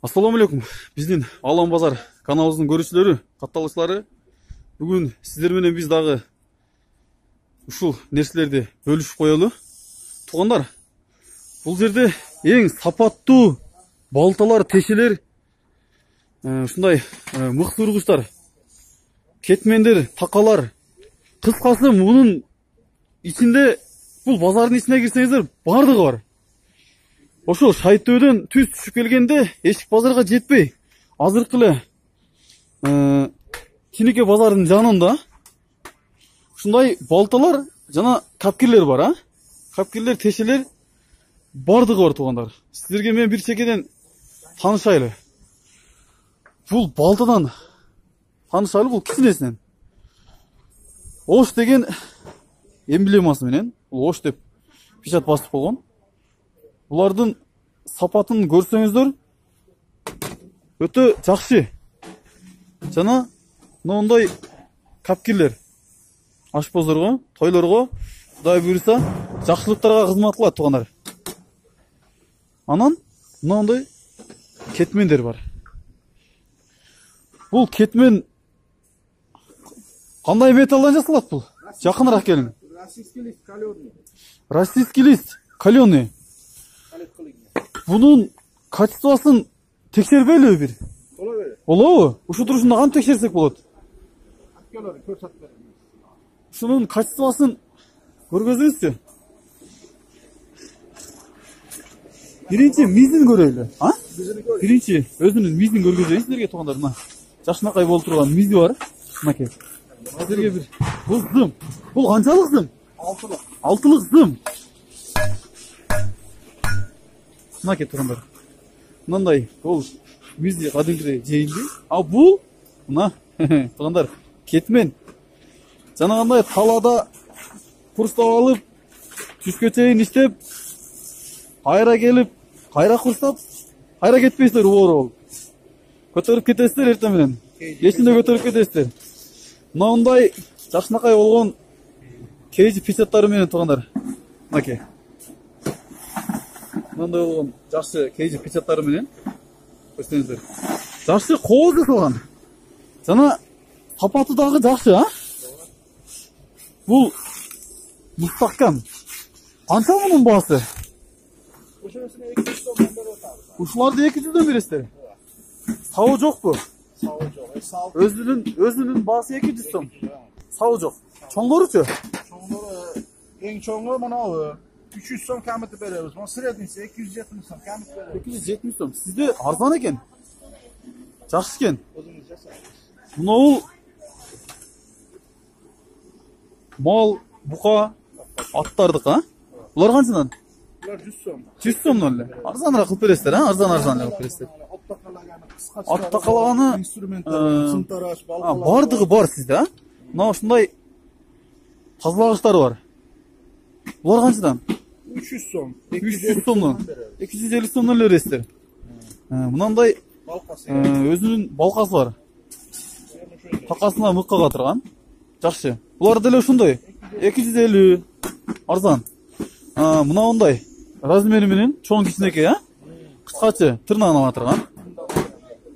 Ассаламу алейкум. Биздин Алам Базар каналыбыздын көрүүчүлөрү, катталуучулары. Бүгүн сиздер менен биз дагы ушул нерселерди бөлүшүп коелу. Туугандар, бул жерде эң сапаттуу балталар, тешелер, ушундай мык сургучтар, кетмендер, такалар. Кыскасы мунун ичинде, бул базардын ичине кирсеңиздер бардыгы бар. Ошол Шайыттөбөдөн түз түшүп келгенде Эшик базарга жетпей, азыркы эле Кенеке базардын жанында ушундай балталар жана капкирлер бар, Капкирлер, тешелер бардыгы бар, туугандар. Сиздерге мен бир чекеден таанышайлы. Бул балтадан таанышайлы, бул кичинесинен. Ош деген эмблемасы менен, бул Ош деп печат басып койгон. Булардын сапатын көрсөңүздөр өтө жакшы. Жана мындай капкирлер ашпоздорго, тойлорго, Кудай буйруса, жакшылыктарга кызмат кылат, туугандар. Анан мындай кетмендер бар. Бул кетмен кандай металлдан жасалат бул? Жакыныраак келиң. Российский лист каленый. Bunun качествосын текшербейлиби бир? Болобу? Ушу турушунда кантип текшерсек болот? Ушунун качествосын көргөзүңүзчү. Биринчи мизин көрөлү, Биринчи өзүнүн мизин көргөзөйүн сиздерге, туугандар. Мына жакшынакай болуп турган мизи бар. Мынакей. Сиздерге бир бул зым. Бул канчалык зым? 6лык зым. Мынакей, туугандар. Мындай бул мизи кадимкидей жейинди. А бул мына туугандар, кетмен. Жанагандай талада курстап алып, түшкө чейин иштеп, кайра келип, кайра курстап, кайра кетпейсиздер убор болуп. Көтөрүп кетесиздер эртең менен. Кечинде көтөрүп кетесиздер. Мындай жакшынакай болгон кейжи печаттары менен, туугандар. Мынакей. Мындай болгон жакшы кейжи печаттары менен көрсөңүздөр. Жакшы кооз жасалган. Жана сапаты дагы жакшы, Бул мустакам. Канча мунун баасы? Ушуларды 200дөн бересиздер. Сабы жокпу? Сабы жок. Өзүнүн баасы 200 сом. Сабы жок. Чоңдоручу? Чоңдору эң чоңу мынабы 300 сом камытып беребиз. Мына средниси 270 сом камытып беребиз. 270 сом. Сизде арзан экен. Жакшы экен. Өзүңүз жасайсыз. Мынау мал, бука, аттардыкы, Булар канчадан? Булар 100 сом. 100 сомдон эле. Арзаныраак кылып бересиздер, Арзан кылып бересиздер. Ат такалаганы, инструментер, сымтараш, балкалар. Бардыгы бар сизде, Мына ушундай тазалагычтар бар. Булар канчадан? 300 сом. 300 сомдон. 250 сомдон эле бересиздер. Мынандай өзүнүн балкасы бар. Такасына мыкка турган. Жакшы. Булар деле ушундай. 250 арзан. Мынандай размери менен чоң кичинекей, Кыскачы тырнагын ала турган.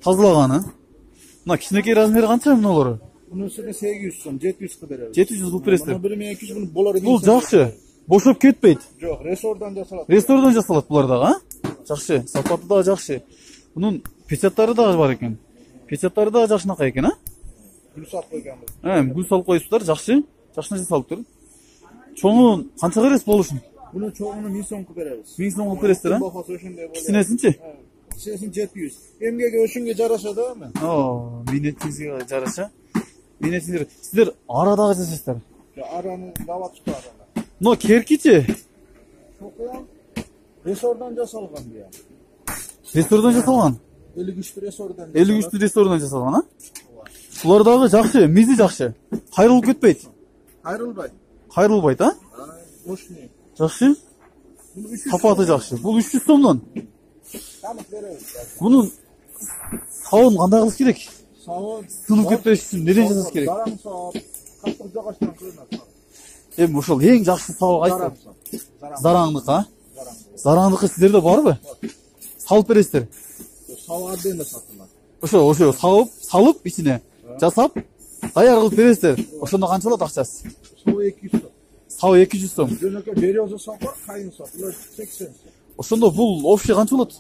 Тазалаганы. Мына кичинекей размери канча мыналары? Мунусуна 800 сом, 700 кылып беребиз. 700 кылып бересиздер. 1200 муну болор экен. Бул жакшы. Бошоп кетпейт. Жок, ресордон жасалат. Ресордон жасалат булар дагы, Жакшы. Сапаты дагы жакшы. Мунун печаттары дагы бар экен. Печаттары дагы жакшынакай экен, Гүл салып койгонбуз. Гүл салып коюпсуздар, жакшы. Жакшы салыптыр. Чоңун канчага бересиз болушун? Буну чоңуну 1000 сом кылып беребиз. 1000 сом кылып бересиздер, Кичинесинчи? Кичинесин 700. Эмгеге өшүнгө жараша да мен. Минетиңизге жараша. Минетиңиз. Сиздер арадагы жашайсыздар. Араны даватчы араны. Но керкичи? Ресордон жасалган бия. Ресордон жасалган? 53 ресордон. 53 ресордон жасалган, Булар дагы жакшы, мизи жакшы. Кайрылып кетпейт. Кайрылбайт, Ошни. Жакшы. Сапаты жакшы. Бул 300 сомдон. Бунун сабын кандай кылыш керек? Сабын сынып кетпеш үчүн неден жасаш керек? Заран саб, каттык жагачтан кылынат. Ошол эң жакшы сабы кайсы? Зараңдыкы, Зараңдыкы сиздерде барбы? Салып бересиздер. сабы отдельно сатылат. Ошо салып ичине жасап даяр кылып бересиздер. Ошондо канча болот акчасы? Сабы 200 сом. Сабы 200 сом. Жөнөкөй береза сап бар, кайын сап. Булар 80 сом. Ошондо бул общий канча болот?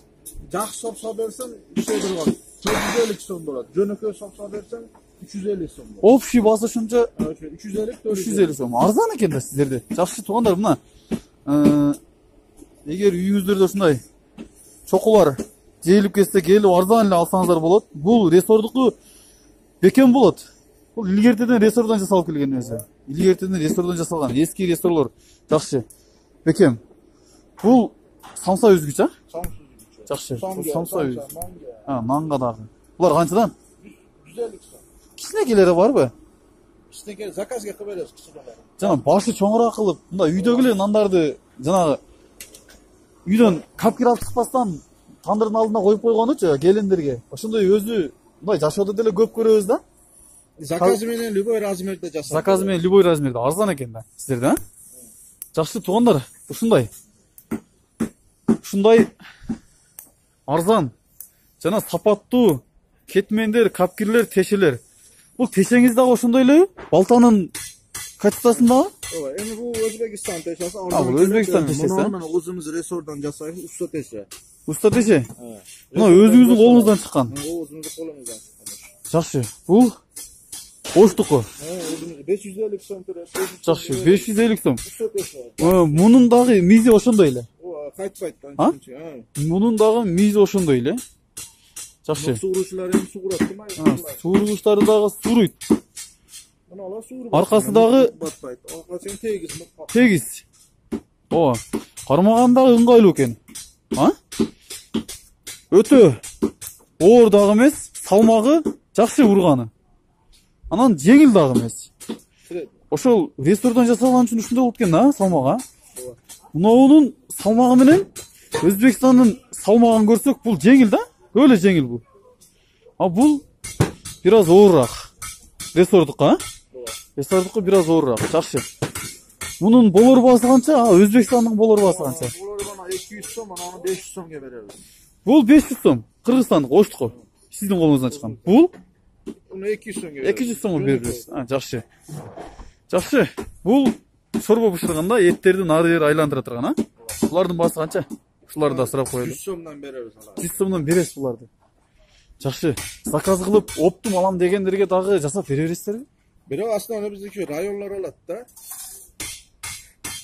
Жакшы сапса берсең 300 бар. 450 сом болот. Жөнөкөй сапса берсең 350 сом болот. Общий басы ошончо 350 сом. Арзан экен да сиздерде. Жакшы туугандар, мына эгер үйүңүздөрдө ушундай чокулар жейилип кетсе келип арзан эле алсаңыздар болот. Бул рессордуку бекем болот. Бул илгертеден рессордон жасалып келген өзү. Илгертеден рессордон жасалган эски рессорлор жакшы. Бекем. Бул самса үзгүч, а? Жакшы. Самса үзгүч. Нанга дагы. Булар канчадан? 150 сом. Кичинекелери барбы? Кичинекелери заказга кылып беребиз, кичинекелери. Жана башы чоңураак кылып, мында үйдөгүлөр нандарды жанагы үйдөн капкир алып чыкпастан тандырдын алдына коюп койгонучу келиндерге. Ошондой өзү мындай жашоодо деле көп көрөбүз да. Заказы менен любой размерде жасап. Заказы менен любой размерде арзан экен да сиздерде, а? Жакшы туугандар, ушундай арзан жана сапаттуу кетмендер, капкирлер, тешелер. Бул тешеңиз дагы ошондой элеби? Балтанын качествосундагы? Ооба, эми бул Өзбекстан тешеси. Бул Өзбекстан тешеси. Муну өзүбүз рессордон жасайбыз, уста теше. Уста теше? Мына өзүңүздүн колуңуздан чыккан. Өзүбүздүн колумуздан чыккан. Жакшы. Бул оштуку. 550 сом турат. Жакшы, 550 сом. Уста теше. Мунун дагы мизи ошондой эле. Ооба, кайтпайт анча. Мунун дагы мизи ошондой эле. Жакшы. Суурушуулар эми суурат демай. Сууругучтары дагы сууруйт. Мына алар сууруп. Аркасы дагы батпайт. Аркасы тегиз. Тегиз. Ооба. Кармаган дагы ыңгайлуу экен. Өтө оор дагы эмес, салмагы жакшы урганы. Анан жеңил дагы эмес. Ошол рессордон жасалган үчүн ушундай болуп экен да, салмагы. Мунун салмагы менен Өзбекстандын салмагын көрсөк, бул жеңил да? Өлө жеңил бул. Бул бир аз оорураак. Рессордуку, Рессордуку бир аз оорураак. Жакшы. Мунун болор баасы канча? Өзбекстандын болор баасы канча? Болор баасы 200 сом, анан 500 сомго беребиз. Бул 500 сом. Кыргызстандык оштуку. Сиздин колуңуздан чыккан. Бул 200 сомго беребиз. 200 сомго беребиз. Жакшы. Жакшы. Бул шорбо бышырганда эттерди нары бери айландыра турган, а? Булардын баасы канча? Ушуларды да сурап коелу. 100 сомдон беребиз алар. 100 сомдон бересиз буларды. Жакшы. Заказ кылып, оптум алам дегендерге дагы жасап бере бересиздерби? Бирок основной биздики районлор алат да.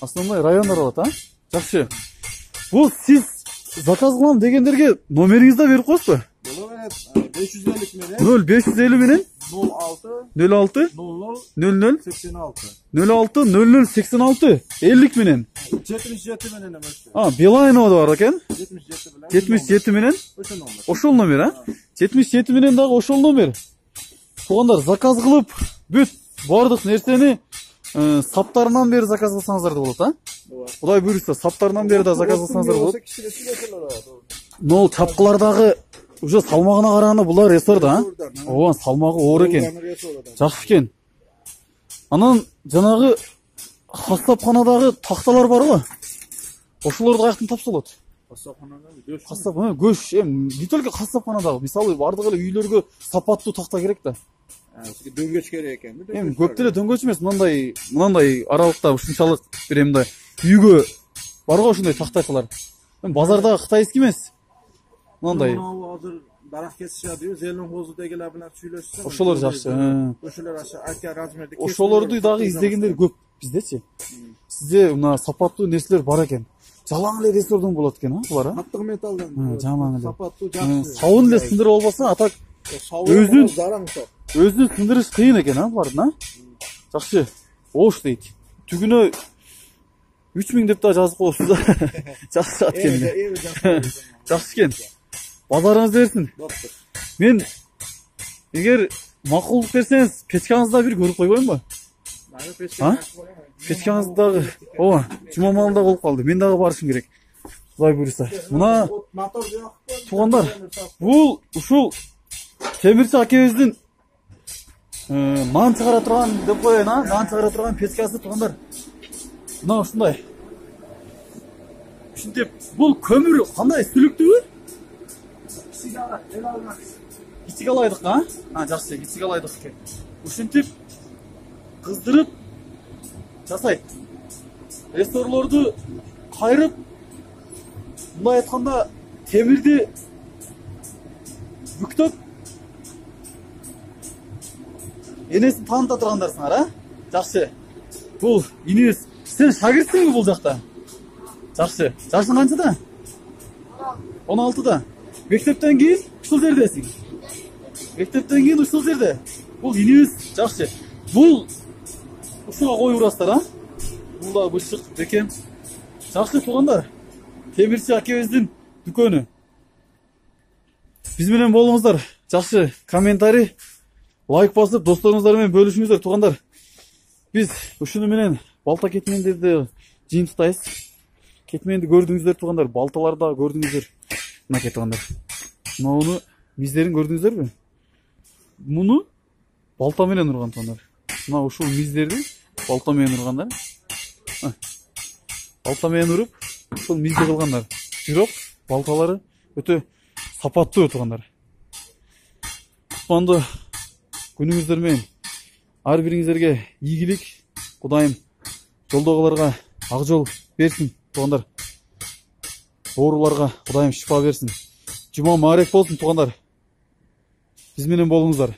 Основной райондар алат, а? Жакшы. Бул сиз заказ кылам дегендерге номериңизди берип коесузбу? Боло берет. 550 менен 0550 менен 06 00 86 50 менен 77 менен эмес. Билайнова да бар экен. 77 менен 77 менен ошол номер. Ошол номер, а? 77 менен дагы ошол номер. Туугандар, заказ кылып, бүт бардык нерсени саптарынан бери заказ кылсаңыздар да болот, а? Кудай буйрса, саптарынан бери да заказ кылсаңыздар болот. Но чапкылар дагы уже салмагына караганда булар рессор да, а? Ооба, салмагы оор экен. Жакшы экен. Анан жанагы кассапканадагы такталар барбы? Ошолорду каяктан тапса болот? Кассапканада көш, не только кассапканадагы, мисалы бардык эле үйлөргө сапаттуу такта керек да. Дөңгөч керек экен. Көп деле дөңгөч эмес, мындай аралыкта ушунчалык бир мындай үйгө барго ушундай тактакалар. Базардагы кытайский эмес. Мындай. Азыр дарак кесишет, зелен хозу дегелер менен сүйлөшсөң. Ошолор жакшы. Ошолор айткан размерде. Ошолорду дагы издегендер көп биздечи. Сизде мына сапаттуу нерселер бар экен. Жалаң эле рессордон болот экен, булар, а? Каттык металлдан. Жалаң эле. Сапаттуу жакшы. Сабын эле сындырып албаса, атак өзүн сындырыш кыйын экен, а, булардын, а? Жакшы. Ош дейт. Түгүнө 3000 деп да жазып коесуз да. Жакшы экен. Жакшы экен. Базарыңыз берсин. Мен эгер макулдук берсеңиз, печкаңызда бир көрүп койбоймунбу? Печкаңыз дагы, ооба, жума малында болуп калды. Мен дагы барышым керек. Кудай буйрса. Мына туугандар, бул ушул темирчи акебиздин нан чыгара турган деп коеюн, а? Нан чыгара турган печкасы туугандар. Мына ушундай. Ушинтип, бул көмүр кандай сүлүктүүбү? sigara, el almak. Kichik alaydık ha? Ha, жақсы, kichik alaydık. Ушинтип кыздырып жасайт. Ресторлорду кайрып, мындай айтканда темирди бүктөп энесин тааныта тургандарсыңар, а? Жақсы. Бул инеңиз. Сен шагиртсиңби бул жакта? Жақсы. Жашың канчада? 16да. Мектептен кийин ушул жердесиң. Мектептен кийин ушул жерде. Бул инеңиз. Жақсы. Бул ушуга коюп урасыздар, а? Бул да бышык бекем. Жақсы туугандар. Темирчи акебиздин дүкөнү. Биз менен болуңуздар. Жақсы комментарий, лайк басып, досторуңуздар менен бөлүшүңүздөр туугандар. Биз ушуну менен балта кетмендерди жыйынтыктайбыз. Кетменди көрдүңүздөр туугандар, балталарда көрдүңүздөр. Мынакей туугандар. Муну миздерин көрдүңүздөрбү? Муну балта менен урган туугандар. Мына ушул миздерди балта менен ургандар. Балта менен уруп, ушул мизди кылгандар. Бирок балталары өтө сапаттуу туугандар. Кутмандуу күнүңүздөр менен ар бириңиздерге ийгилик, Кудайым жолдогуларга ак жол берсин туугандар. Ооруларга Кудайым шифа берсин. Жума маарек болсун туугандар. Биз менен болуңуздар.